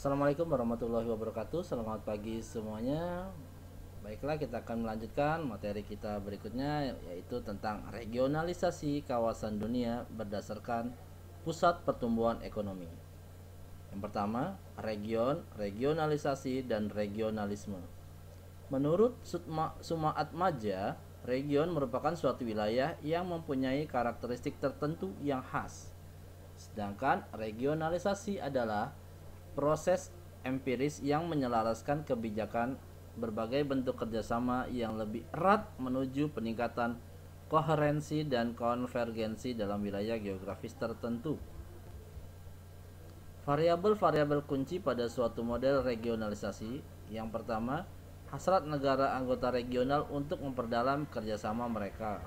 Assalamualaikum warahmatullahi wabarakatuh. Selamat pagi semuanya. Baiklah, kita akan melanjutkan materi kita berikutnya, yaitu tentang regionalisasi kawasan dunia berdasarkan pusat pertumbuhan ekonomi. Yang pertama, regionalisasi dan regionalisme. Menurut Sumaat Maja, region merupakan suatu wilayah yang mempunyai karakteristik tertentu yang khas. Sedangkan regionalisasi adalah proses empiris yang menyelaraskan kebijakan berbagai bentuk kerjasama yang lebih erat menuju peningkatan koherensi dan konvergensi dalam wilayah geografis tertentu. Variabel-variabel kunci pada suatu model regionalisasi. Yang pertama, hasrat negara anggota regional untuk memperdalam kerjasama mereka.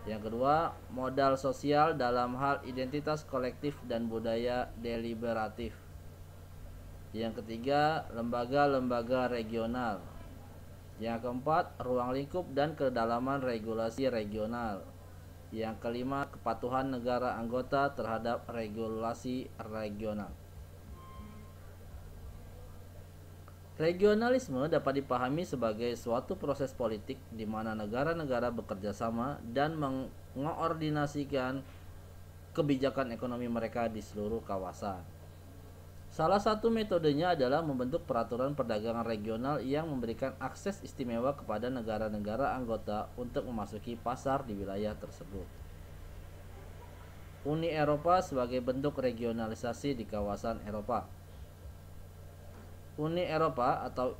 Yang kedua, modal sosial dalam hal identitas kolektif dan budaya deliberatif. Yang ketiga, lembaga-lembaga regional. Yang keempat, ruang lingkup dan kedalaman regulasi regional. Yang kelima, kepatuhan negara anggota terhadap regulasi regional. Regionalisme dapat dipahami sebagai suatu proses politik di mana negara-negara bekerja sama dan mengkoordinasikan kebijakan ekonomi mereka di seluruh kawasan. Salah satu metodenya adalah membentuk peraturan perdagangan regional yang memberikan akses istimewa kepada negara-negara anggota untuk memasuki pasar di wilayah tersebut. Uni Eropa sebagai bentuk regionalisasi di kawasan Eropa. Uni Eropa atau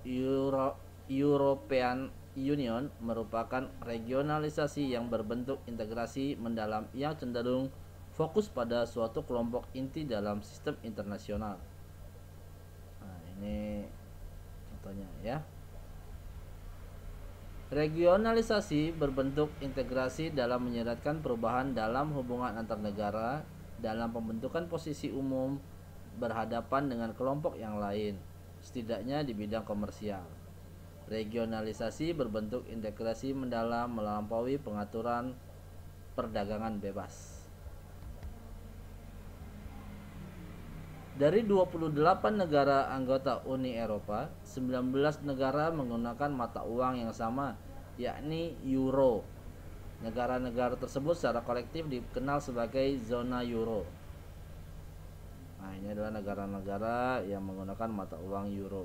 European Union merupakan regionalisasi yang berbentuk integrasi mendalam yang cenderung fokus pada suatu kelompok inti dalam sistem internasional. Nah, ini contohnya ya. Regionalisasi berbentuk integrasi dalam menyeratkan perubahan dalam hubungan antar negara dalam pembentukan posisi umum berhadapan dengan kelompok yang lain, setidaknya di bidang komersial. Regionalisasi berbentuk integrasi mendalam melampaui pengaturan perdagangan bebas. Dari 28 negara anggota Uni Eropa, 19 negara menggunakan mata uang yang sama, yakni euro. Negara-negara tersebut secara kolektif dikenal sebagai zona euro. Nah, ini adalah negara-negara yang menggunakan mata uang euro.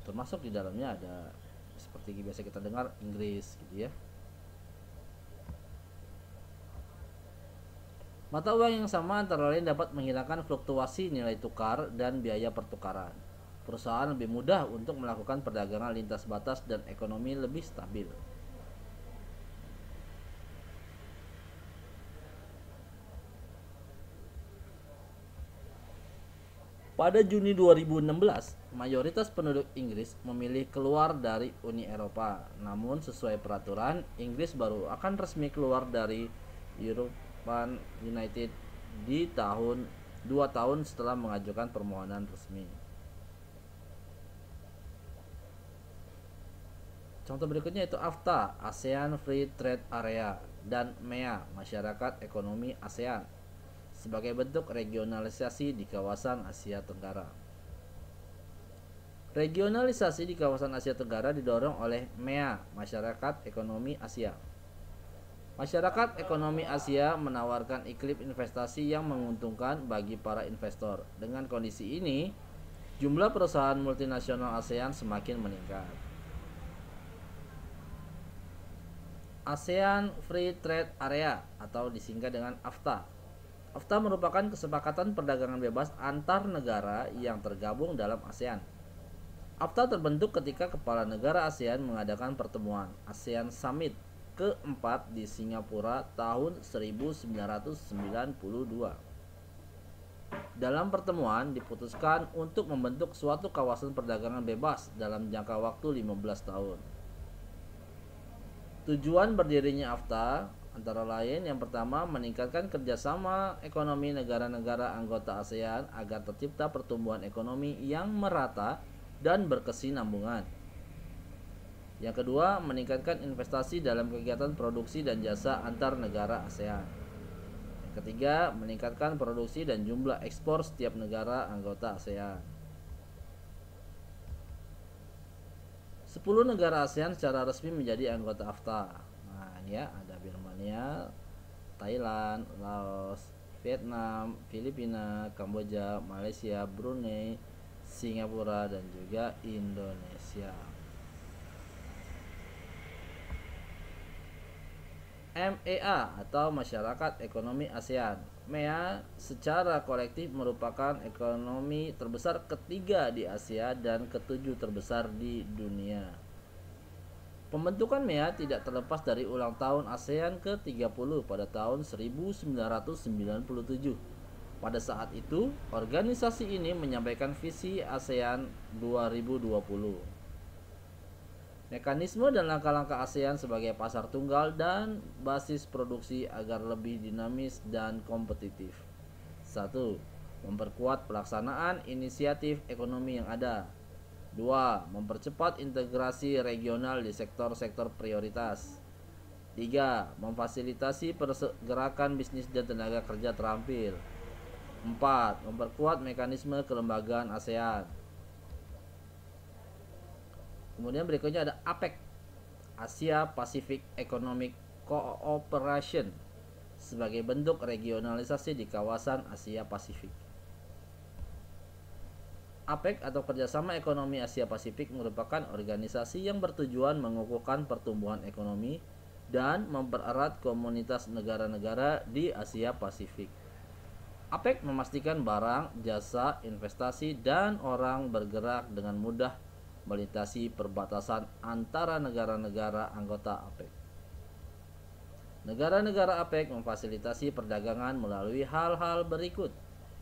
Termasuk di dalamnya ada seperti biasa kita dengar Inggris gitu ya. Mata uang yang sama antara lain dapat menghilangkan fluktuasi nilai tukar dan biaya pertukaran. Perusahaan lebih mudah untuk melakukan perdagangan lintas batas dan ekonomi lebih stabil. Pada Juni 2016, mayoritas penduduk Inggris memilih keluar dari Uni Eropa. Namun sesuai peraturan, Inggris baru akan resmi keluar dari European United di 2 tahun setelah mengajukan permohonan resmi. Contoh berikutnya itu AFTA, ASEAN Free Trade Area, dan MEA, Masyarakat Ekonomi ASEAN, sebagai bentuk regionalisasi di kawasan Asia Tenggara. Regionalisasi di kawasan Asia Tenggara didorong oleh MEA, Masyarakat Ekonomi Asia. Masyarakat Ekonomi Asia menawarkan iklim investasi yang menguntungkan bagi para investor. Dengan kondisi ini, jumlah perusahaan multinasional ASEAN semakin meningkat. ASEAN Free Trade Area atau disingkat dengan AFTA. AFTA merupakan kesepakatan perdagangan bebas antar negara yang tergabung dalam ASEAN. AFTA terbentuk ketika kepala negara ASEAN mengadakan pertemuan ASEAN Summit keempat di Singapura tahun 1992. Dalam pertemuan diputuskan untuk membentuk suatu kawasan perdagangan bebas dalam jangka waktu 15 tahun. Tujuan berdirinya AFTA antara lain yang pertama meningkatkan kerjasama ekonomi negara-negara anggota ASEAN agar tercipta pertumbuhan ekonomi yang merata dan berkesinambungan. Yang kedua, meningkatkan investasi dalam kegiatan produksi dan jasa antar negara ASEAN. Yang ketiga, meningkatkan produksi dan jumlah ekspor setiap negara anggota ASEAN. 10 negara ASEAN secara resmi menjadi anggota AFTA. Nah, ya, ada Birmania, Thailand, Laos, Vietnam, Filipina, Kamboja, Malaysia, Brunei, Singapura, dan juga Indonesia. MEA atau Masyarakat Ekonomi ASEAN. MEA secara kolektif merupakan ekonomi terbesar ketiga di Asia dan ketujuh terbesar di dunia. Pembentukan MEA tidak terlepas dari ulang tahun ASEAN ke-30 pada tahun 1997. Pada saat itu, organisasi ini menyampaikan visi ASEAN 2020. Mekanisme dan langkah-langkah ASEAN sebagai pasar tunggal dan basis produksi agar lebih dinamis dan kompetitif. 1. Memperkuat pelaksanaan inisiatif ekonomi yang ada. 2. Mempercepat integrasi regional di sektor-sektor prioritas. 3. Memfasilitasi pergerakan bisnis dan tenaga kerja terampil. 4. Memperkuat mekanisme kelembagaan ASEAN. Kemudian berikutnya ada APEC, Asia Pacific Economic Cooperation, sebagai bentuk regionalisasi di kawasan Asia Pasifik. APEC atau Kerjasama Ekonomi Asia Pasifik merupakan organisasi yang bertujuan mengukuhkan pertumbuhan ekonomi dan mempererat komunitas negara-negara di Asia Pasifik. APEC memastikan barang, jasa, investasi, dan orang bergerak dengan mudah melintasi perbatasan antara negara-negara anggota APEC. Negara-negara APEC memfasilitasi perdagangan melalui hal-hal berikut.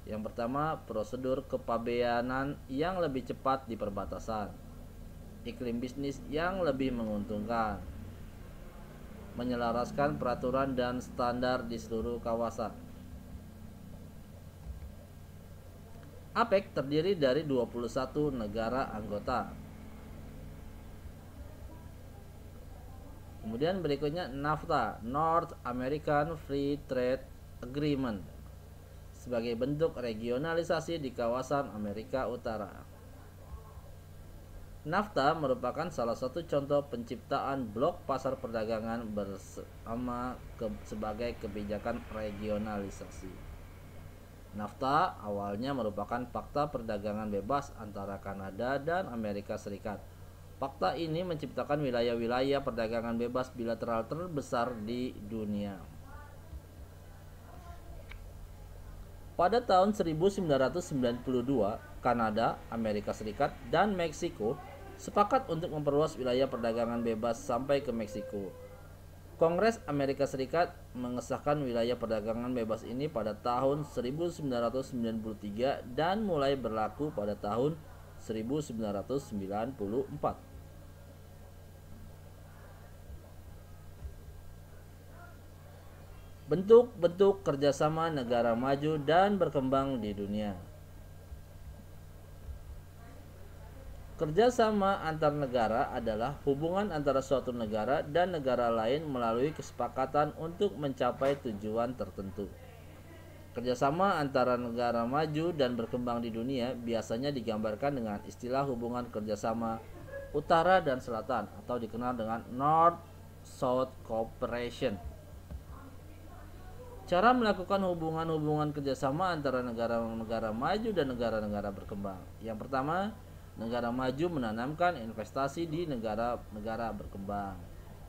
Yang pertama, prosedur kepabeanan yang lebih cepat di perbatasan, iklim bisnis yang lebih menguntungkan, menyelaraskan peraturan dan standar di seluruh kawasan. APEC terdiri dari 21 negara anggota. Kemudian berikutnya NAFTA, North American Free Trade Agreement, sebagai bentuk regionalisasi di kawasan Amerika Utara. NAFTA merupakan salah satu contoh penciptaan blok pasar perdagangan bersama sebagai kebijakan regionalisasi. NAFTA awalnya merupakan fakta perdagangan bebas antara Kanada dan Amerika Serikat. Fakta ini menciptakan wilayah-wilayah perdagangan bebas bilateral terbesar di dunia. Pada tahun 1992, Kanada, Amerika Serikat, dan Meksiko sepakat untuk memperluas wilayah perdagangan bebas sampai ke Meksiko. Kongres Amerika Serikat mengesahkan wilayah perdagangan bebas ini pada tahun 1993 dan mulai berlaku pada tahun 1994. Bentuk-bentuk kerjasama negara maju dan berkembang di dunia. Kerjasama antar negara adalah hubungan antara suatu negara dan negara lain melalui kesepakatan untuk mencapai tujuan tertentu. Kerjasama antara negara maju dan berkembang di dunia biasanya digambarkan dengan istilah hubungan kerjasama utara dan selatan atau dikenal dengan North-South Cooperation. Cara melakukan hubungan-hubungan kerjasama antara negara-negara maju dan negara-negara berkembang. Yang pertama, negara maju menanamkan investasi di negara-negara berkembang.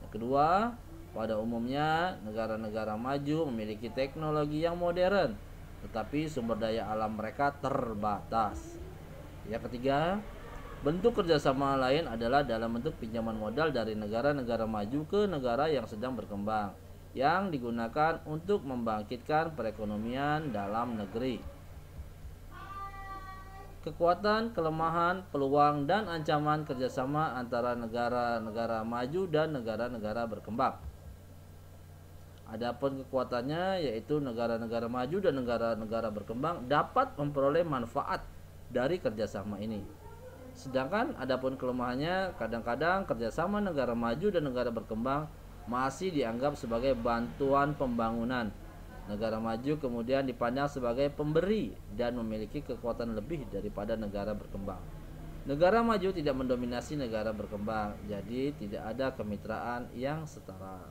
Yang kedua, pada umumnya negara-negara maju memiliki teknologi yang modern, tetapi sumber daya alam mereka terbatas. Yang ketiga, bentuk kerjasama lain adalah dalam bentuk pinjaman modal dari negara-negara maju ke negara yang sedang berkembang, yang digunakan untuk membangkitkan perekonomian dalam negeri. Kekuatan, kelemahan, peluang, dan ancaman kerjasama antara negara-negara maju dan negara-negara berkembang. Adapun kekuatannya yaitu negara-negara maju dan negara-negara berkembang dapat memperoleh manfaat dari kerjasama ini. Sedangkan adapun kelemahannya, kadang-kadang kerjasama negara maju dan negara berkembang masih dianggap sebagai bantuan pembangunan. Negara maju kemudian dipandang sebagai pemberi dan memiliki kekuatan lebih daripada negara berkembang. Negara maju tidak mendominasi negara berkembang, jadi tidak ada kemitraan yang setara.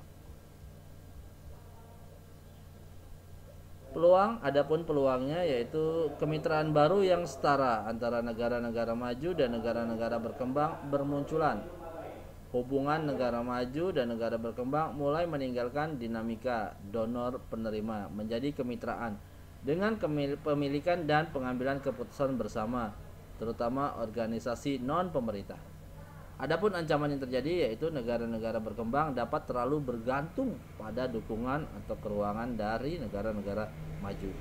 Adapun peluangnya yaitu kemitraan baru yang setara antara negara-negara maju dan negara-negara berkembang bermunculan. Hubungan negara maju dan negara berkembang mulai meninggalkan dinamika donor penerima menjadi kemitraan dengan pemilikan dan pengambilan keputusan bersama, terutama organisasi non pemerintah. Adapun ancaman yang terjadi yaitu negara-negara berkembang dapat terlalu bergantung pada dukungan atau keuangan dari negara-negara maju.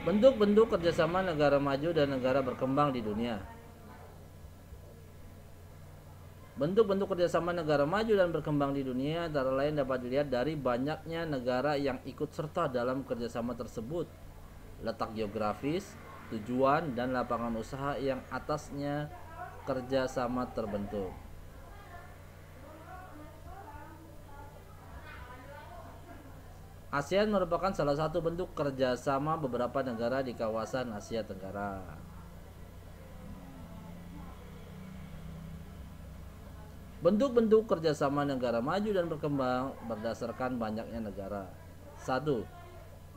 Bentuk-bentuk kerjasama negara maju dan negara berkembang di dunia. Bentuk-bentuk kerjasama negara maju dan berkembang di dunia antara lain dapat dilihat dari banyaknya negara yang ikut serta dalam kerjasama tersebut, letak geografis, tujuan, dan lapangan usaha yang atasnya kerjasama terbentuk. ASEAN merupakan salah satu bentuk kerjasama beberapa negara di kawasan Asia Tenggara. Bentuk-bentuk kerjasama negara maju dan berkembang berdasarkan banyaknya negara. 1.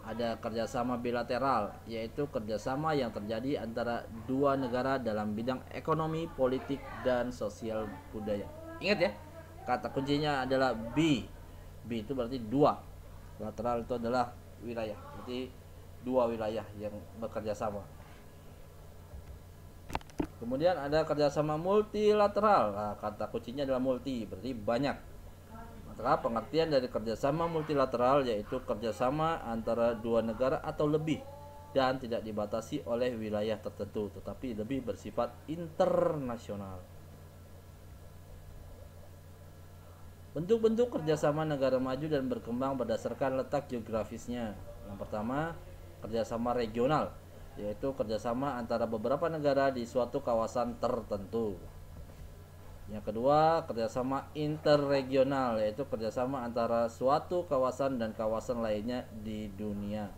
Ada kerjasama bilateral, yaitu kerjasama yang terjadi antara dua negara dalam bidang ekonomi, politik, dan sosial budaya. Ingat ya, kata kuncinya adalah B. B itu berarti dua. Lateral itu adalah wilayah, berarti dua wilayah yang bekerja sama. Kemudian ada kerjasama multilateral. Nah, kata kuncinya adalah multi, berarti banyak. Maka pengertian dari kerjasama multilateral yaitu kerjasama antara dua negara atau lebih dan tidak dibatasi oleh wilayah tertentu, tetapi lebih bersifat internasional. Bentuk-bentuk kerjasama negara maju dan berkembang berdasarkan letak geografisnya. Yang pertama, kerjasama regional, yaitu kerjasama antara beberapa negara di suatu kawasan tertentu. Yang kedua, kerjasama interregional, yaitu kerjasama antara suatu kawasan dan kawasan lainnya di dunia.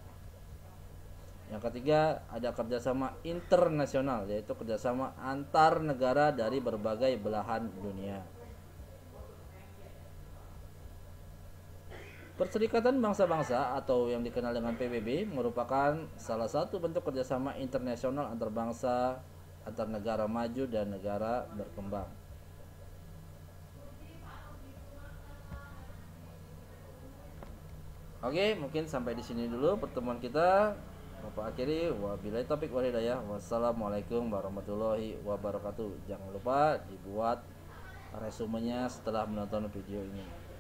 Yang ketiga, ada kerjasama internasional, yaitu kerjasama antar negara dari berbagai belahan dunia. Perserikatan Bangsa-Bangsa atau yang dikenal dengan PBB merupakan salah satu bentuk kerjasama internasional antar bangsa, antar negara maju dan negara berkembang. Oke, mungkin sampai di sini dulu pertemuan kita. Bapak akhiri, wabillahi taufiq wal hidayah. Wassalamualaikum warahmatullahi wabarakatuh. Jangan lupa dibuat resumenya setelah menonton video ini.